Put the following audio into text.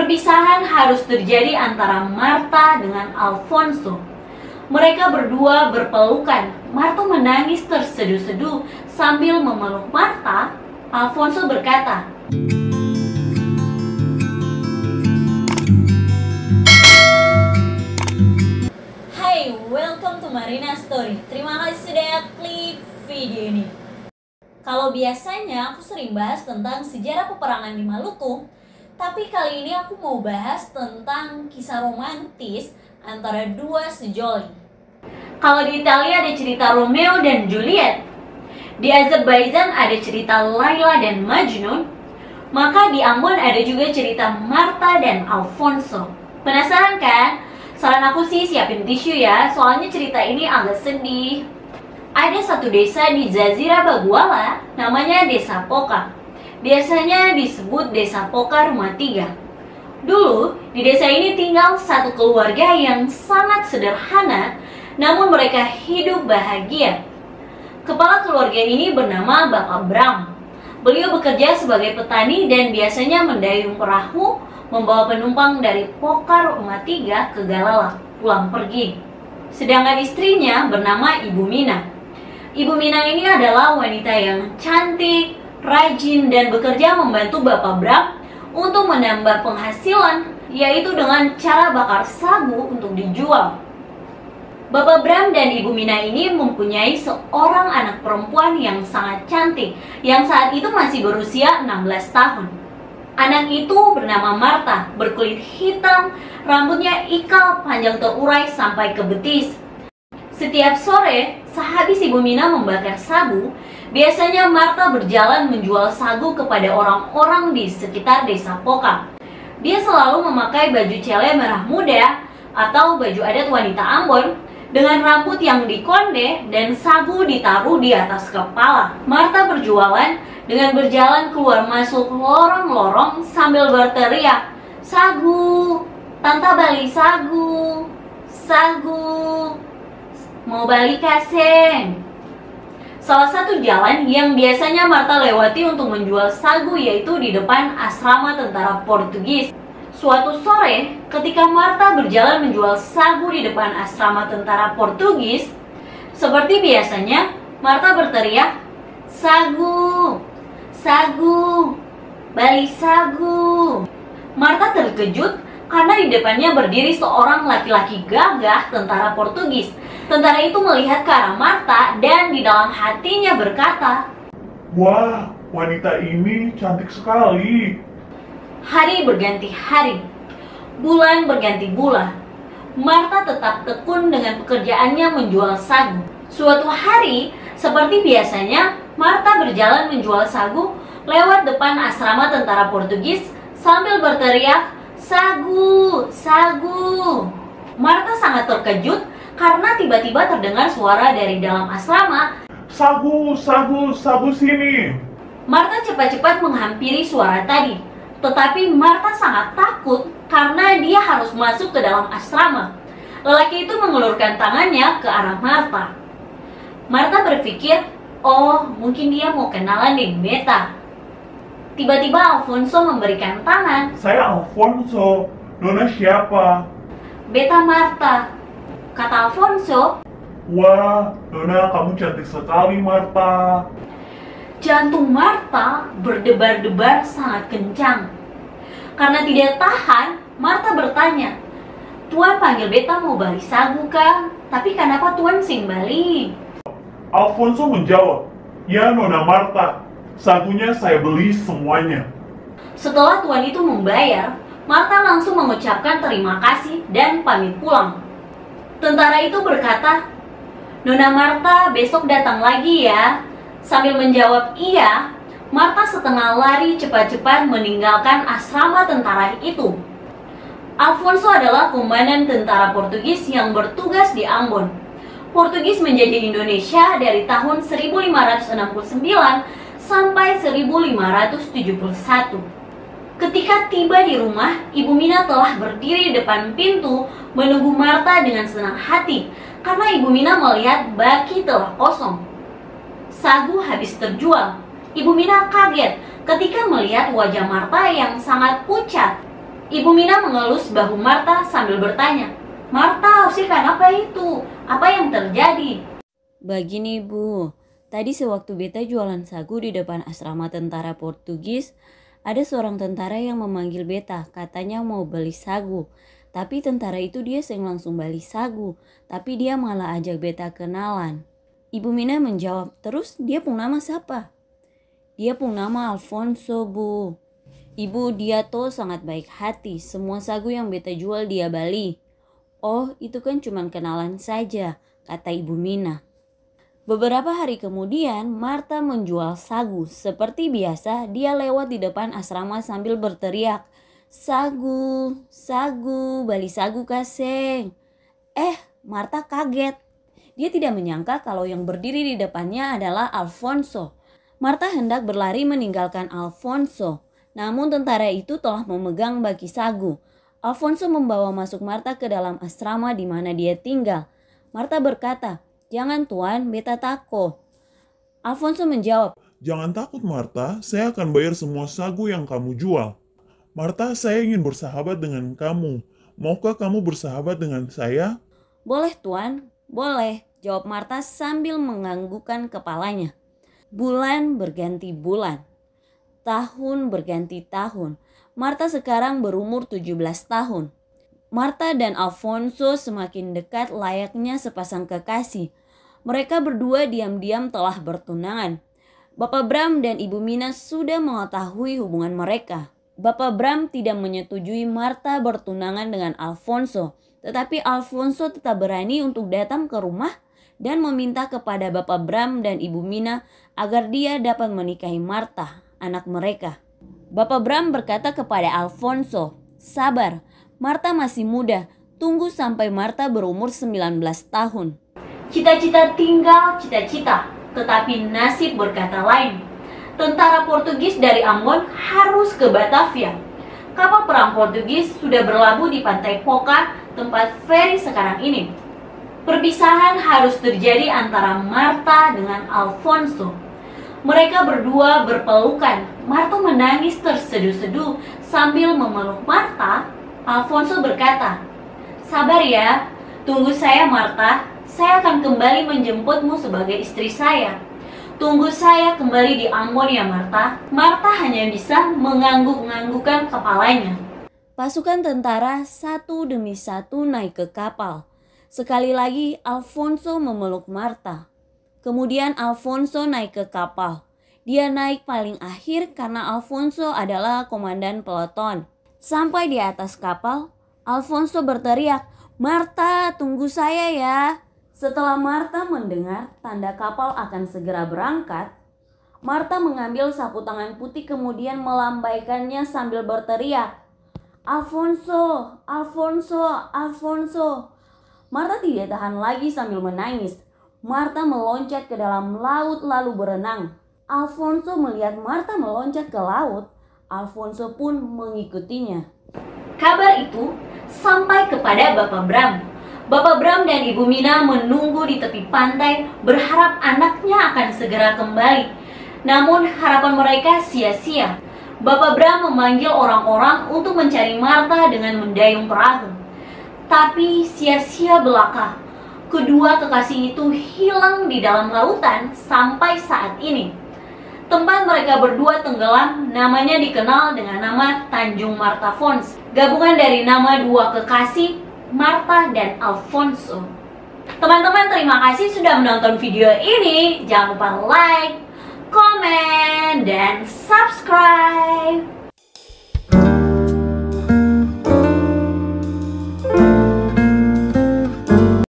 Perpisahan harus terjadi antara Martha dengan Alfonso. Mereka berdua berpelukan. Martha menangis terseduh-seduh sambil memeluk Martha. Alfonso berkata, "Hai, welcome to Marina Story. Terima kasih sudah klik video ini." Kalau biasanya aku sering bahas tentang sejarah peperangan di Maluku, tapi kali ini aku mau bahas tentang kisah romantis antara dua sejoli. Kalau di Italia ada cerita Romeo dan Juliet, di Azerbaijan ada cerita Laila dan Majnun, maka di Ambon ada juga cerita Martha dan Alfonso. Penasaran kan? Saran aku sih siapin tisu ya, soalnya cerita ini agak sedih. Ada satu desa di Jazirah Baguala, namanya Desa Poka. Biasanya disebut Desa Poka Rumah Tiga. Dulu, di desa ini tinggal satu keluarga yang sangat sederhana, namun mereka hidup bahagia. Kepala keluarga ini bernama Bapak Bram. Beliau bekerja sebagai petani dan biasanya mendayung perahu membawa penumpang dari Poka Rumah Tiga ke Galala, pulang pergi. Sedangkan istrinya bernama Ibu Mina. Ibu Mina ini adalah wanita yang cantik, rajin, dan bekerja membantu Bapak Bram untuk menambah penghasilan, yaitu dengan cara bakar sagu untuk dijual. Bapak Bram dan Ibu Mina ini mempunyai seorang anak perempuan yang sangat cantik, yang saat itu masih berusia 16 tahun. Anak itu bernama Martha, berkulit hitam, rambutnya ikal panjang terurai sampai ke betis. Setiap sore, sehabis Ibu Mina membakar sagu, biasanya Martha berjalan menjual sagu kepada orang-orang di sekitar Desa Poka. Dia selalu memakai baju cele merah muda atau baju adat wanita Ambon dengan rambut yang dikonde dan sagu ditaruh di atas kepala. Martha berjualan dengan berjalan keluar masuk lorong-lorong sambil berteriak, "Sagu, Tante bali sagu, sagu, mau balik kaseng." Salah satu jalan yang biasanya Martha lewati untuk menjual sagu yaitu di depan asrama tentara Portugis. Suatu sore, ketika Martha berjalan menjual sagu di depan asrama tentara Portugis, seperti biasanya, Martha berteriak, "Sagu, sagu, bali sagu." Martha terkejut karena di depannya berdiri seorang laki-laki gagah tentara Portugis. Tentara itu melihat ke arah Martha dan di dalam hatinya berkata, "Wah, wanita ini cantik sekali." Hari berganti hari, bulan berganti bulan. Martha tetap tekun dengan pekerjaannya menjual sagu. Suatu hari, seperti biasanya, Martha berjalan menjual sagu lewat depan asrama tentara Portugis sambil berteriak, "Sagu, sagu." Martha sangat terkejut karena tiba-tiba terdengar suara dari dalam asrama, "Sagu, sagu, sagu sini." Martha cepat-cepat menghampiri suara tadi. Tetapi Martha sangat takut karena dia harus masuk ke dalam asrama. Lelaki itu mengulurkan tangannya ke arah Martha. Martha berpikir, oh mungkin dia mau kenalan dengan Beta. Tiba-tiba Alfonso memberikan tangan. "Saya Alfonso, Nona siapa?" "Beta Martha," kata Alfonso. "Wah, Nona kamu cantik sekali, Martha." Jantung Martha berdebar-debar sangat kencang. Karena tidak tahan, Martha bertanya, "Tuan panggil Beta mau bali sagu kah? Tapi kenapa Tuan sing bali?" Alfonso menjawab, "Ya Nona Martha, sagunya saya beli semuanya." Setelah tuan itu membayar, Martha langsung mengucapkan terima kasih dan pamit pulang. Tentara itu berkata, "Nona Martha besok datang lagi ya." Sambil menjawab iya, Martha setengah lari cepat-cepat meninggalkan asrama tentara itu. Alfonso adalah komandan tentara Portugis yang bertugas di Ambon. Portugis menjajah Indonesia dari tahun 1569 sampai 1571. Ketika tiba di rumah, Ibu Mina telah berdiri di depan pintu menunggu Martha dengan senang hati karena Ibu Mina melihat baki telah kosong. Sagu habis terjual. Ibu Mina kaget ketika melihat wajah Martha yang sangat pucat. Ibu Mina mengelus bahu Marta sambil bertanya, "Marta, usirkan apa itu? Apa yang terjadi?" Begini Bu, tadi sewaktu beta jualan sagu di depan asrama tentara Portugis, ada seorang tentara yang memanggil beta, katanya mau beli sagu. Tapi tentara itu dia seng langsung beli sagu, tapi dia malah ajak beta kenalan. Ibu Mina menjawab, terus dia pun nama siapa? Dia pun nama Alfonso Bu. Ibu, dia tuh sangat baik hati, semua sagu yang beta jual dia beli. Oh, itu kan cuma kenalan saja, kata Ibu Mina. Beberapa hari kemudian, Marta menjual sagu. Seperti biasa, dia lewat di depan asrama sambil berteriak, "Sagu, sagu, beli sagu kaseng." Marta kaget. Dia tidak menyangka kalau yang berdiri di depannya adalah Alfonso. Marta hendak berlari meninggalkan Alfonso. Namun tentara itu telah memegang baki sagu. Alfonso membawa masuk Marta ke dalam asrama di mana dia tinggal. Marta berkata, "Jangan tuan, beta takut." Alfonso menjawab, Jangan takut Marta, saya akan bayar semua sagu yang kamu jual. Marta, saya ingin bersahabat dengan kamu. Maukah kamu bersahabat dengan saya? "Boleh tuan, boleh," jawab Marta sambil menganggukkan kepalanya. Bulan berganti bulan. Tahun berganti tahun. Marta sekarang berumur 17 tahun. Marta dan Alfonso semakin dekat layaknya sepasang kekasih. Mereka berdua diam-diam telah bertunangan. Bapak Bram dan Ibu Mina sudah mengetahui hubungan mereka. Bapak Bram tidak menyetujui Marta bertunangan dengan Alfonso, tetapi Alfonso tetap berani untuk datang ke rumah dan meminta kepada Bapak Bram dan Ibu Mina agar dia dapat menikahi Marta, anak mereka. Bapak Bram berkata kepada Alfonso, "Sabar, Marta masih muda, tunggu sampai Marta berumur 19 tahun. Cita-cita tinggal cita-cita, tetapi nasib berkata lain. Tentara Portugis dari Ambon harus ke Batavia. Kapal perang Portugis sudah berlabuh di pantai Poca, tempat feri sekarang ini. Perpisahan harus terjadi antara Marta dengan Alfonso. Mereka berdua berpelukan. Marta menangis terseduh-seduh sambil memeluk Marta. Alfonso berkata, "Sabar ya, tunggu saya Marta. Saya akan kembali menjemputmu sebagai istri saya. Tunggu saya kembali di Ambon ya Marta." Marta hanya bisa mengangguk-anggukkan kepalanya. Pasukan tentara satu demi satu naik ke kapal. Sekali lagi Alfonso memeluk Marta. Kemudian Alfonso naik ke kapal. Dia naik paling akhir karena Alfonso adalah komandan peleton. Sampai di atas kapal, Alfonso berteriak, "Marta, tunggu saya ya." Setelah Marta mendengar tanda kapal akan segera berangkat, Marta mengambil sapu tangan putih kemudian melambaikannya sambil berteriak, "Alfonso, Alfonso, Alfonso." Marta tidak tahan lagi sambil menangis. Marta meloncat ke dalam laut lalu berenang. Alfonso melihat Marta meloncat ke laut. Alfonso pun mengikutinya. Kabar itu sampai kepada Bapak Bram. Bapak Bram dan Ibu Mina menunggu di tepi pantai berharap anaknya akan segera kembali. Namun harapan mereka sia-sia. Bapak Bram memanggil orang-orang untuk mencari Marta dengan mendayung perahu. Tapi sia-sia belaka. Kedua kekasih itu hilang di dalam lautan sampai saat ini. Tempat mereka berdua tenggelam namanya dikenal dengan nama Tanjung Marta Fons. Gabungan dari nama dua kekasih, Marta dan Alfonso. Teman-teman, terima kasih sudah menonton video ini. Jangan lupa like, komen, dan subscribe.